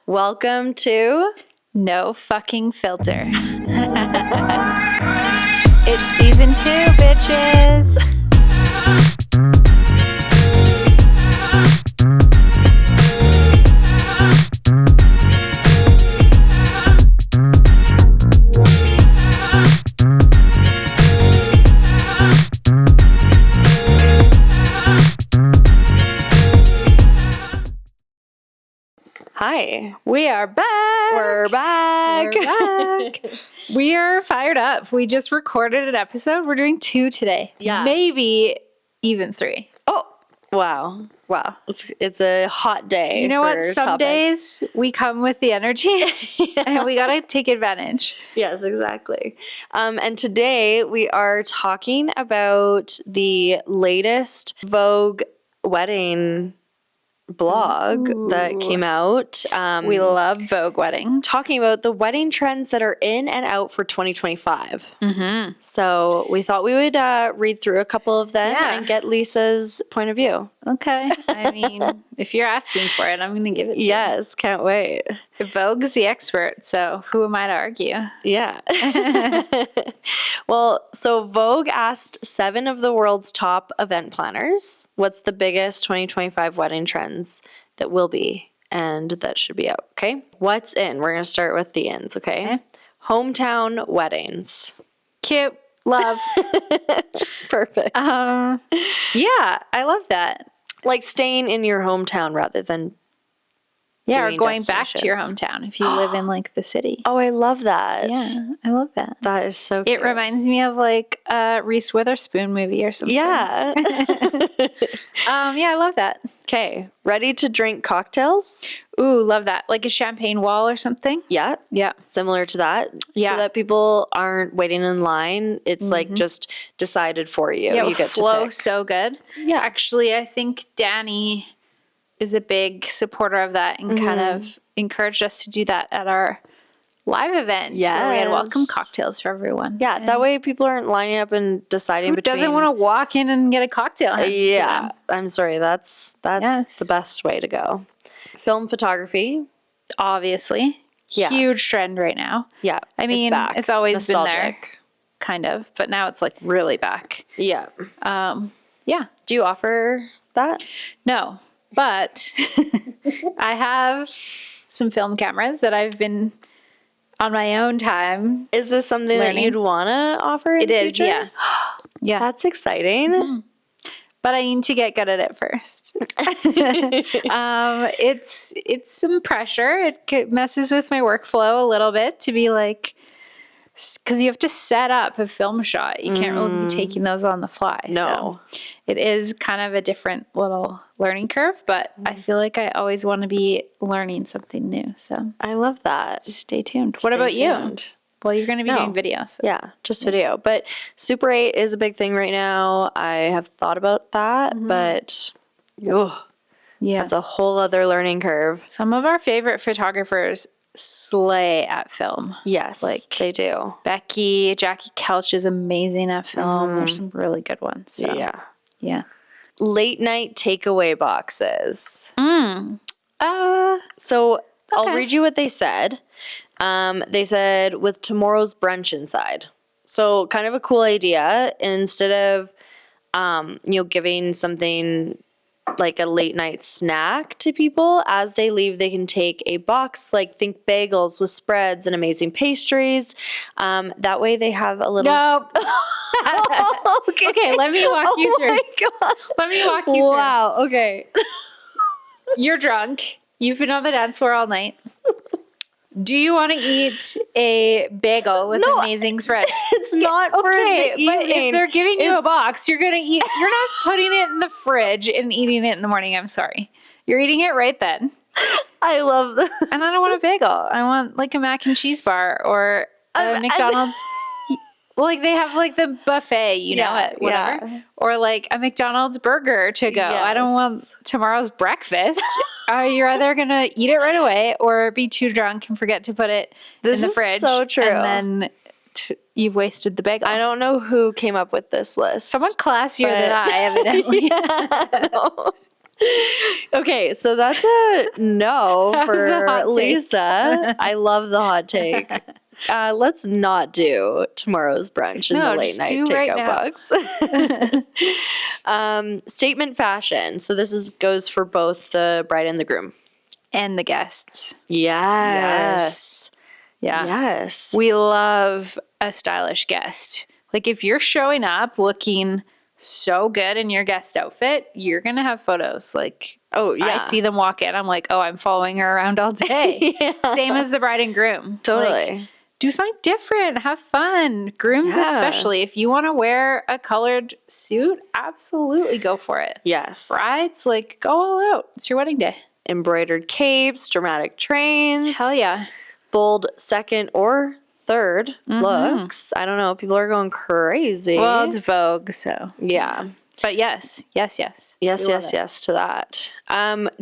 Welcome to No Fucking Filter. It's season 2, bitches. Hi. We are back. We're back. We are fired up. We just recorded an episode. We're doing 2 today. Yeah. Maybe even 3. Oh, wow. It's a hot day. You know what? for Some topics. days we come with the energy and we got to take advantage. Yes, exactly. And today we are talking about the latest Vogue wedding blog that came out. We love Vogue weddings. Talking about the wedding trends that are in and out for 2025. Mm-hmm. So we thought we would read through a couple of them and get Lisa's point of view. Okay. I mean, if you're asking for it, I'm going to give it to you. Yes, can't wait. Vogue's the expert, so who am I to argue? Yeah. Well, so Vogue asked 7 of the world's top event planners, what's the biggest 2025 wedding trends that will be and that should be out, okay? What's in? We're going to start with the ins, okay? Hometown weddings. Cute. Love. Perfect. Yeah, I love that. Like staying in your hometown rather than Yeah, or doing going back to your destinations. hometown if you live in like the city. Oh, I love that. Yeah, I love that. That is so cute. It reminds me of like a Reese Witherspoon movie or something. Yeah. Yeah, I love that. Okay. Ready to drink cocktails? Ooh, love that. Like a champagne wall or something. Yeah. Yeah. Similar to that. Yeah. So that people aren't waiting in line. It's like just decided for you. Yeah, You get flow to pick. so good. Yeah. Actually, I think Danny is a big supporter of that and kind of encouraged us to do that at our live event where we had welcome Yes. cocktails for everyone. Yeah. That way people aren't lining up and deciding Who between. doesn't want to walk in and get a cocktail? handed to Yeah. them? I'm sorry. That's Yes. the best way to go. Film photography. Obviously. Yeah. Huge trend right now. Yeah. I mean, back. it's always been there, Nostalgic. kind of, but now it's like really back. Yeah. Yeah. Do you offer that? No, but I have some film cameras that I've been on my own time. Is this something that Learning. you'd want to offer in It the is, future? yeah. Yeah. That's exciting. But I need to get good at it first. It's some pressure. It messes with my workflow a little bit to be like, because you have to set up a film shot. You can't really be taking those on the fly. No. So it is kind of a different little learning curve, but I feel like I always want to be learning something new. So I love that. stay tuned. What Stay about tuned. you? Well, you're going to be No. doing videos. So. Yeah, just video. But Super 8 is a big thing right now. I have thought about that, but Yeah. that's a whole other learning curve. Some of our favorite photographers slay at film. Yes, Like- they do. Becky, Jackie Couch is amazing at film. There's some really good ones. So, yeah. Late night takeaway boxes. Uh, So I'll Okay. read you what they said. They said with tomorrow's brunch inside. So kind of a cool idea. Instead of, giving something like a late night snack to people as they leave, they can take a box, like think bagels with spreads and amazing pastries. That way they have a little. no. Okay, let me walk you through. Oh my God. Let me walk you Wow. Okay. through. You're drunk. You've been on the dance floor all night. Do you want to eat a bagel with amazing spread? It's not for Okay, the but evening. if they're giving you a box, you're gonna eat. You're not putting it in the fridge and eating it in the morning. I'm sorry. You're eating it right then. I love this. And I don't want a bagel. I want like a mac and cheese bar or a McDonald's. Like they have like the buffet, at whatever. yeah. Or like a McDonald's burger to go. I don't want Yes. tomorrow's breakfast. You're either going to eat it right away or be too drunk and forget to put it This in the is fridge. so true. And then you've wasted the bagel. I don't know who came up with this list. Someone classier than I, evidently. Yeah, no. Okay, so that's a no That was a for hot take. Lisa. I love the hot take. Let's not do tomorrow's brunch in No, the late just night do right takeout now. box. Statement fashion. So this goes for both the bride and the groom. And the guests. Yes. Yeah. Yes. We love a stylish guest. Like if you're showing up looking so good in your guest outfit, you're going to have photos. Like, Oh, yeah. I see them walk in. I'm like, oh, I'm following her around all day. Yeah. Same as the bride and groom. Totally. Like, do something different. Have fun. Grooms, Yeah. especially. If you want to wear a colored suit, absolutely go for it. Yes. Brides, like, go all out. It's your wedding day. Embroidered capes, dramatic trains. Hell yeah. Bold second or third looks. I don't know. People are going crazy. Well, it's Vogue, so. yeah. But yes. Yes, We love yes, it. yes to that.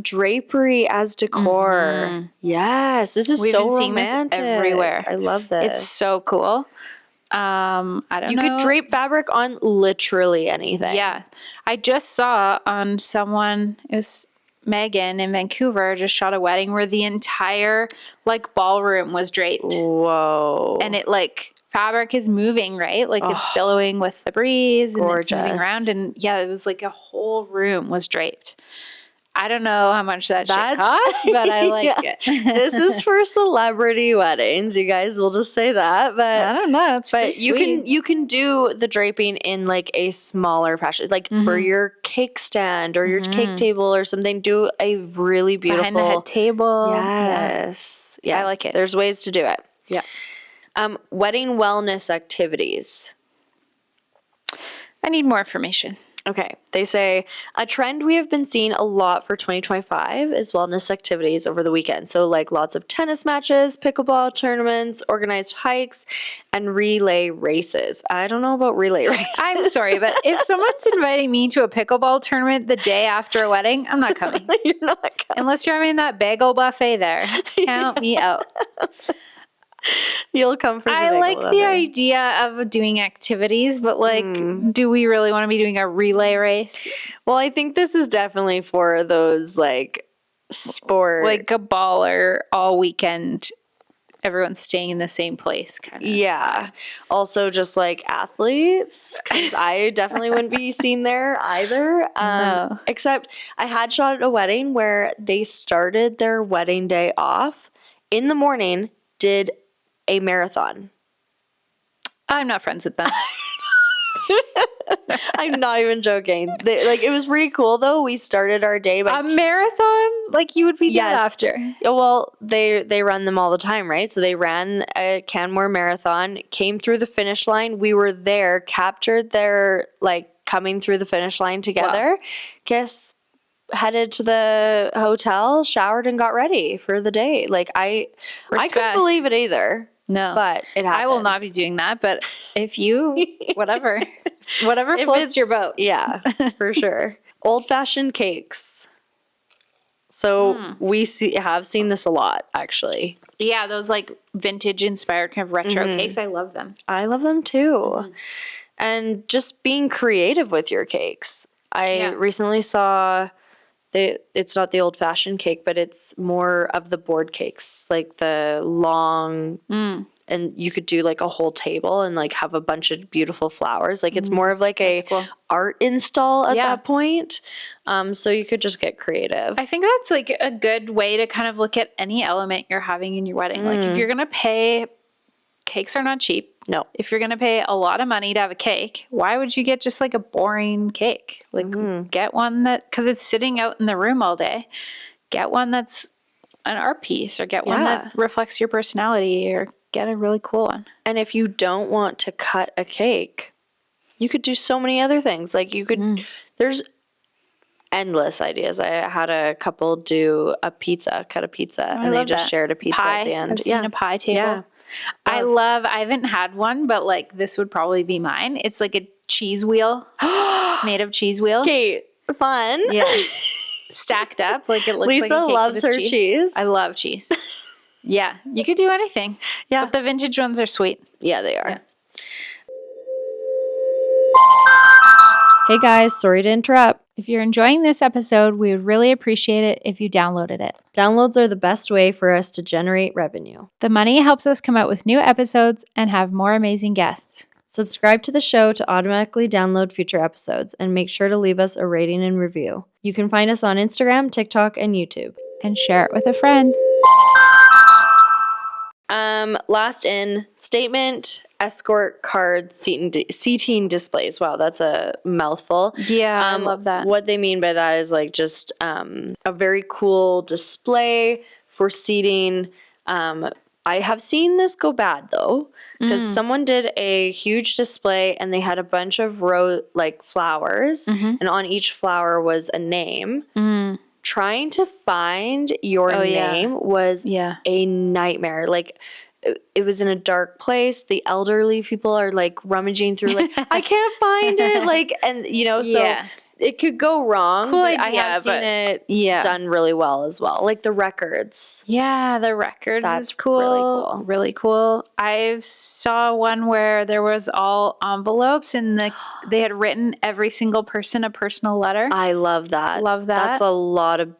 Drapery as decor. Yes, this is We've so been seeing this romantic. everywhere. I love this. It's so cool. I don't You know. could drape fabric on literally anything. Yeah. I just saw on someone, it was Megan in Vancouver, just shot a wedding where the entire like ballroom was draped. Whoa. And it like fabric is moving, right? Like it's billowing with the breeze and it's moving Gorgeous. around. And yeah, it was like a whole room was draped. I don't know how much that shit costs, but I like it. This is for celebrity weddings. You guys will just say that, but I don't know. It's but pretty sweet. you can do the draping in like a smaller fashion, like for your cake stand or your cake table or something. Do a really beautiful Behind the head table. Yes, yes. I like it. There's ways to do it. Yeah. Wedding wellness activities. I need more information. Okay, they say a trend we have been seeing a lot for 2025 is wellness activities over the weekend. So, like lots of tennis matches, pickleball tournaments, organized hikes, and relay races. I don't know about relay races. I'm sorry, but if someone's inviting me to a pickleball tournament the day after a wedding, I'm not coming. You're not coming. Unless you're having that bagel buffet there. Count me out. You'll come for the I bagel like the buffet. idea of doing activities, but like, do we really want to be doing a relay race? Well, I think this is definitely for those like sport. Like a baller all weekend, everyone's staying in the same place kind of. Yeah. Also, just like athletes, because I definitely wouldn't be seen there either. No. Except I had shot at a wedding where they started their wedding day off in the morning, did a marathon. I'm not friends with them. I'm not even joking. Like it was pretty cool though. We started our day by A marathon? Like you would be dead after. Well, they run them all the time, right? So they ran a Canmore marathon, came through the finish line. We were there, captured their like coming through the finish line together. Guess headed to the hotel, showered, and got ready for the day. Like I couldn't Respect. believe it either. No. But it happens. I will not be doing that, but if you, whatever If floats it's your boat. Yeah, for sure. Old-fashioned cakes. So we have seen this a lot, actually. Yeah, those like vintage inspired kind of retro cakes. I love them. I love them too. And just being creative with your cakes. I recently saw it's not the old fashioned cake, but it's more of the board cakes, like the long and you could do like a whole table and like have a bunch of beautiful flowers. Like it's more of like a cool. art install at that point. So you could just get creative. I think that's like a good way to kind of look at any element you're having in your wedding. Like if you're going to pay, cakes are not cheap. No. If you're going to pay a lot of money to have a cake, why would you get just like a boring cake? Like get one that, because it's sitting out in the room all day, get one that's an art piece or get one that reflects your personality or get a really cool one. And if you don't want to cut a cake, you could do so many other things. Like you could, there's endless ideas. I had a couple do a pizza, cut a pizza, and they just shared a pizza pie. at the end. I've seen a pie table. Yeah. I haven't had one, but like this would probably be mine. It's like a cheese wheel. It's made of cheese wheels. Okay, fun. Yeah. Stacked up. Like it looks Lisa like a cake loves with her cheese. cheese. I love cheese. Yeah. You could do anything. Yeah. But the vintage ones are sweet. Yeah, they are. Yeah. Hey guys, sorry to interrupt. If you're enjoying this episode, we would really appreciate it if you downloaded it. Downloads are the best way for us to generate revenue. The money helps us come out with new episodes and have more amazing guests. Subscribe to the show to automatically download future episodes and make sure to leave us a rating and review. You can find us on Instagram, TikTok, and YouTube. And share it with a friend. Last in, statement, escort card, seating displays. Wow, that's a mouthful. Yeah, I love that. What they mean by that is like just a very cool display for seating. I have seen this go bad though, because someone did a huge display and they had a bunch of flowers, and on each flower was a name. Trying to find your name was a nightmare. Like, it was in a dark place. The elderly people are like rummaging through, like, I can't find it. Like, and so it could go wrong. Cool but idea, I have seen it done really well as well. Like the records. Yeah, the records is cool. Really cool. I saw one where there was all envelopes and they had written every single person a personal letter. I love that. Love that. That's a lot of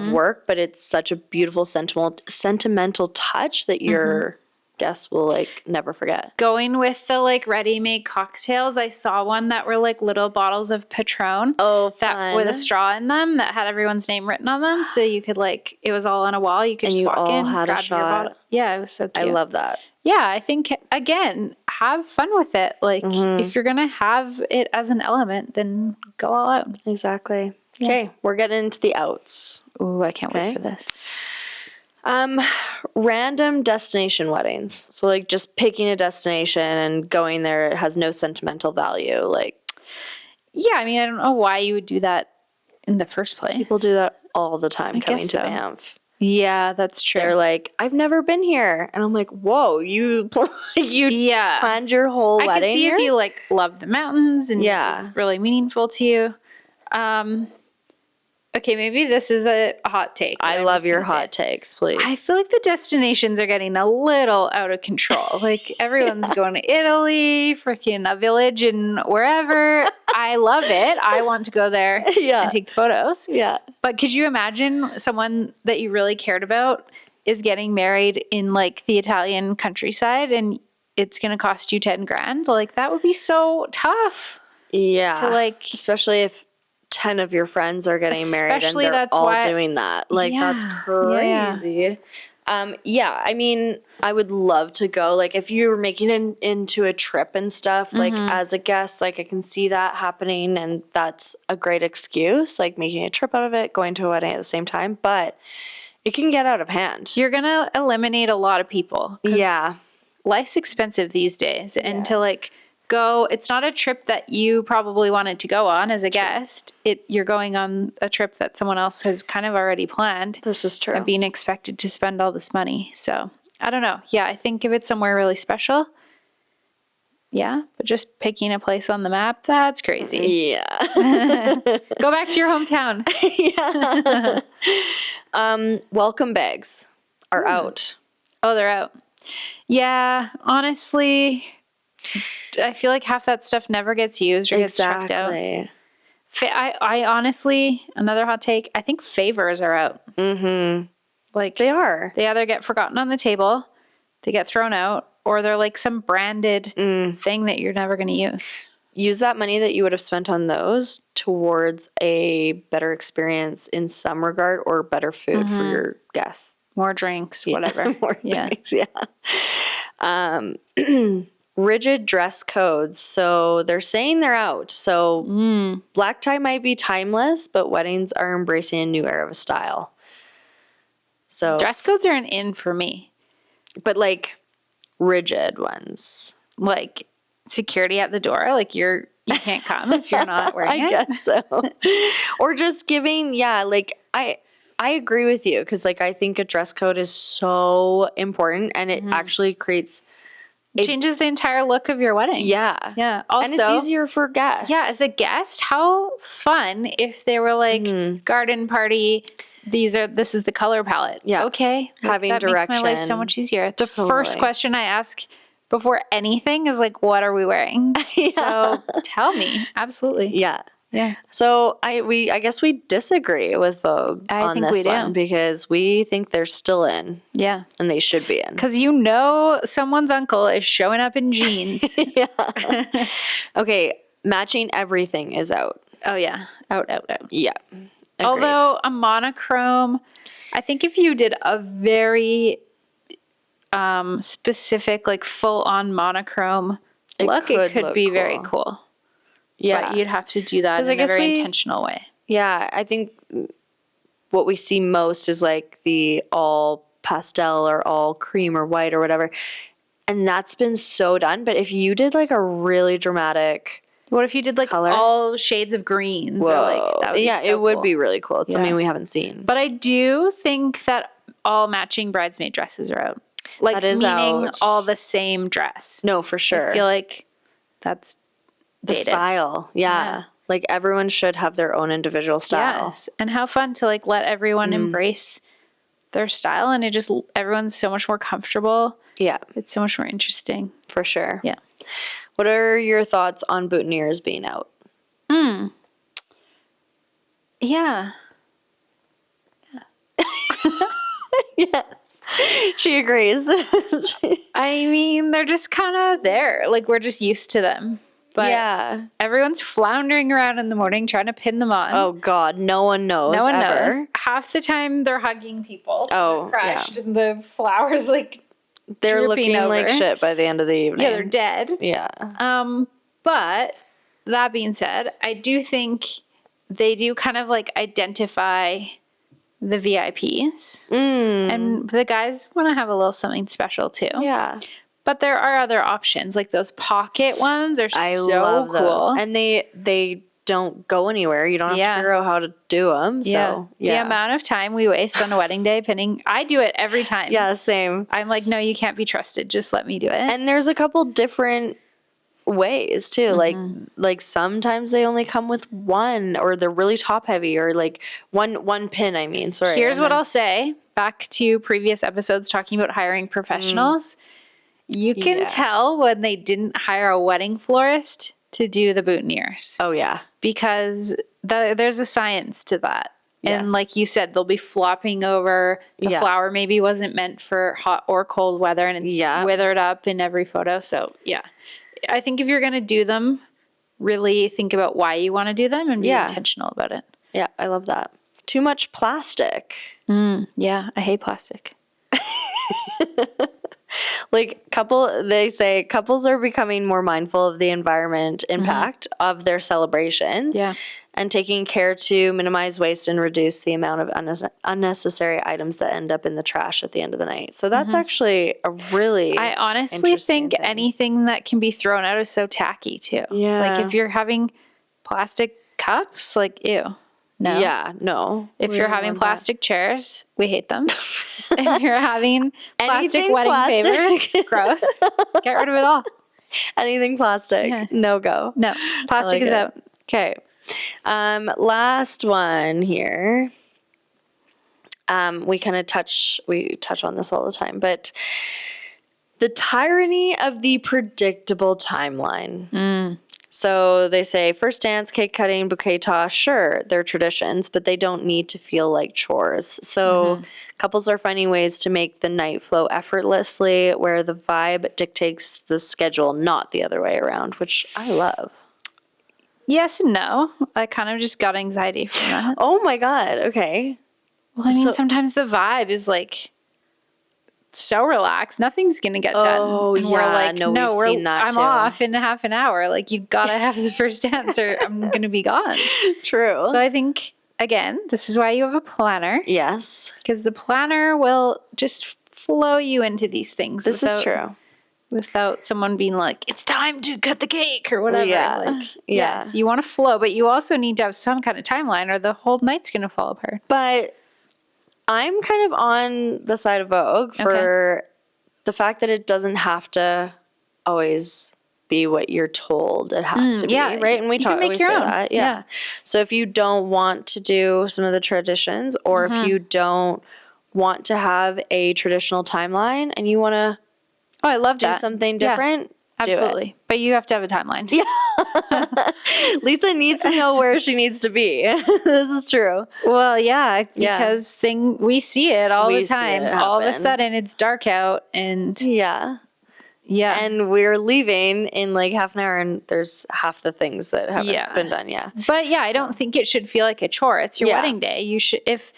work, but it's such a beautiful sentimental touch that your guests will like never forget. Going with the like ready-made cocktails, I saw one that were like little bottles of Patron. Oh, that fun. with a straw in them that had everyone's name written on them, so you could like it was all on a wall. You could just walk in, grab your bottle. Yeah, it was so cute. I love that. Yeah, I think again, have fun with it. Like if you're gonna have it as an element, then go all out. Exactly. Okay, we're getting into the outs. Ooh, I can't wait for this. Random destination weddings. So like just picking a destination and going there, it has no sentimental value. Like, yeah, I mean, I don't know why you would do that in the first place. People do that all the time coming to Banff. Yeah, that's true. They're like, I've never been here, and I'm like, whoa, you planned your whole wedding. I could see here? if you like love the mountains and it's really meaningful to you. Okay, maybe this is a hot take. I love your hot takes, please. I feel like the destinations are getting a little out of control. Like everyone's going to Italy, freaking a village and wherever. I love it. I want to go there and take photos. Yeah. But could you imagine someone that you really cared about is getting married in like the Italian countryside and it's going to cost you 10 grand? Like that would be so tough. Yeah. To like, especially if 10 of your friends are getting married and they're all doing that. Like, that's crazy. Yeah. I mean, I would love to go. Like, if you were making it into a trip and stuff, like, as a guest, like, I can see that happening, and that's a great excuse, like, making a trip out of it, going to a wedding at the same time, but it can get out of hand. You're going to eliminate a lot of people. Yeah. Life's expensive these days, and to, like, go, it's not a trip that you probably wanted to go on as a guest. You're going on a trip that someone else has kind of already planned. This is true. And being expected to spend all this money. So I don't know. Yeah, I think if it's somewhere really special, but just picking a place on the map, that's crazy. Yeah. Go back to your hometown. Welcome bags are out. Oh, they're out. Yeah, honestly, I feel like half that stuff never gets used or gets checked out. I honestly, another hot take, I think favors are out. Like they are. They either get forgotten on the table, they get thrown out, or they're like some branded thing that you're never going to use. Use that money that you would have spent on those towards a better experience in some regard, or better food for your guests. More drinks, whatever. More drinks, rigid dress codes. So they're saying they're out. So black tie might be timeless, but weddings are embracing a new era of style. So dress codes are an in for me. But like rigid ones. Like security at the door. Like you can't come if you're not wearing it. I guess so. Or just giving, like I agree with you, because like I think a dress code is so important, and it actually creates it changes the entire look of your wedding. Yeah. Yeah. Also, and it's easier for guests. Yeah, as a guest, how fun if they were like garden party, this is the color palette. Yeah. Okay. Having that direction. makes my life so much easier. The first question I ask before anything is like, what are we wearing? So tell me. Absolutely. Yeah. Yeah. So I guess we disagree with Vogue on think this we do. one because we think they're still in. Yeah. And they should be in. Because someone's uncle is showing up in jeans. Yeah. Okay, matching everything is out. Oh, yeah. Out. Yeah. Agreed. Although a monochrome, I think if you did a very specific, like full-on monochrome look, it could be very cool. Yeah. But you'd have to do that in a very intentional way. Yeah, I think what we see most is like the all pastel or all cream or white or whatever. And that's been so done. But if you did like a really dramatic What if you did like color? all shades of greens? Whoa. Or like that would be so it would cool. be really cool. It's something we haven't seen. But I do think that all matching bridesmaid dresses are out. Like that is meaning out. all the same dress. No, for sure. I feel like that's the dated. style. Yeah. Like everyone should have their own individual style. Yes. And how fun to like let everyone embrace their style, and everyone's so much more comfortable. Yeah. It's so much more interesting. For sure. Yeah. What are your thoughts on boutonnieres being out? Yeah. Yes. She agrees. I mean, they're just kind of there. Like, we're just used to them. But yeah. everyone's floundering around in the morning trying to pin them on. Oh, God. No one knows. No one ever. knows. Half the time they're hugging people. So they're crushed and the flowers, like, they're looking over. like shit by the end of the evening. Yeah, they're dead. Yeah. But that being said, I do think they do kind of like identify the VIPs. And the guys want to have a little something special too. Yeah. But there are other options. Like those pocket ones are I so love cool. those. And they don't go anywhere. You don't have to figure out how to do them. So, The amount of time we waste on a wedding day pinning, I do it every time. Yeah, same. I'm like, no, you can't be trusted. Just let me do it. And there's a couple different ways too. Like sometimes they only come with one, or they're really top heavy, or like one pin, I mean. Sorry. Here's what I'll say. Back to previous episodes talking about hiring professionals. You can tell when they didn't hire a wedding florist to do the boutonnieres. Oh, yeah. Because there's a science to that. Yes. And like you said, they'll be flopping over. The flower maybe wasn't meant for hot or cold weather, and it's withered up in every photo. So, yeah. I think if you're going to do them, really think about why you want to do them and be intentional about it. Yeah, I love that. Too much plastic. Yeah, I hate plastic. Like they say couples are becoming more mindful of the environment impact of their celebrations and taking care to minimize waste and reduce the amount of unnecessary items that end up in the trash at the end of the night. So that's actually a really I honestly think anything that can be thrown out is so tacky too. Yeah. Like if you're having plastic cups, like ew. No. Yeah, no. If you're having plastic chairs, we hate them. If you're having plastic wedding favors, gross. Get rid of it all. Anything plastic, no go. No, plastic is out. Okay. Last one here. We touch on this all the time, but the tyranny of the predictable timeline. So they say first dance, cake cutting, bouquet toss, sure, they're traditions, but they don't need to feel like chores. So couples are finding ways to make the night flow effortlessly, where the vibe dictates the schedule, not the other way around, which I love. Yes and no. I kind of just got anxiety from that. Oh my God. Okay. Well, I mean, sometimes the vibe is like so relaxed, nothing's gonna get done. Oh, and yeah. We're like, no, we've seen that I'm too. off in half an hour. Like, you gotta have the first dance or I'm gonna be gone. True. So I think, again, this is why you have a planner. Yes. Because the planner will just flow you into these things. This is true. Without someone being like, it's time to cut the cake or whatever. Yeah. Like, yes, you want to flow, but you also need to have some kind of timeline or the whole night's gonna fall apart. But I'm kind of on the side of Vogue for the fact that it doesn't have to always be what you're told it has to be, right? And we always say that. Yeah. So if you don't want to do some of the traditions, or if you don't want to have a traditional timeline and you want to Oh, I love do that. something Yeah, different, do it. absolutely. But you have to have a timeline. Yeah. Lisa needs to know where she needs to be. This is true. Well, yeah, Yeah. because we see it all We the see time. it All of a happen. sudden, it's dark out, and Yeah. yeah, And we're leaving in like half an hour, and there's half the things that haven't been done yet. But yeah, I don't think it should feel like a chore. It's your Yeah. wedding day. You should, if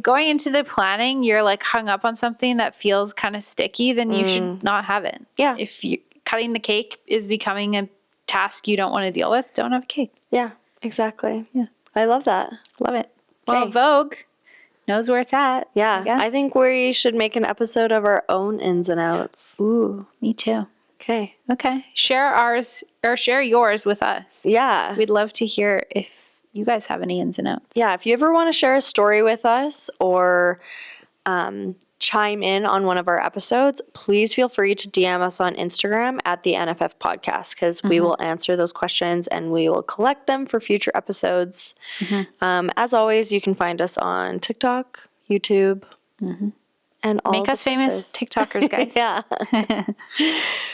going into the planning you're like hung up on something that feels kind of sticky, then you should not have it. Yeah. If cutting the cake is becoming a task you don't want to deal with, don't have a cake. Yeah, exactly. Yeah. I love that. Love it. Well, Okay. Vogue knows where it's at. Yeah. guess. I think we should make an episode of our own ins and outs. Ooh, me too. Okay. Okay. Share ours or share yours with us. Yeah. We'd love to hear if you guys have any ins and outs. Yeah. If you ever want to share a story with us or chime in on one of our episodes, please feel free to DM us on Instagram at the NFF Podcast, because we will answer those questions and we will collect them for future episodes. As always, you can find us on TikTok, YouTube, and all Make the us famous places. TikTokers, guys. Yeah.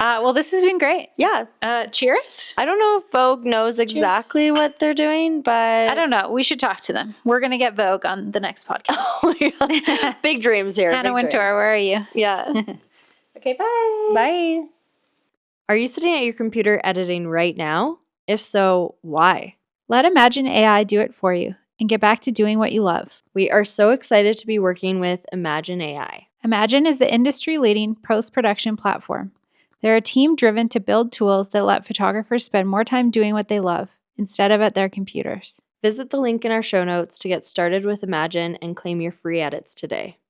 Well, this has been great. Yeah. Cheers. I don't know if Vogue knows exactly what they're doing, but I don't know. We should talk to them. We're going to get Vogue on the next podcast. big dreams here. Hannah big Wintour, dreams. where are you? Yeah. Okay, bye. Bye. Are you sitting at your computer editing right now? If so, why? Let Imagen AI do it for you and get back to doing what you love. We are so excited to be working with Imagen AI. Imagen is the industry-leading post-production platform. They're a team driven to build tools that let photographers spend more time doing what they love instead of at their computers. Visit the link in our show notes to get started with Imagen and claim your free edits today.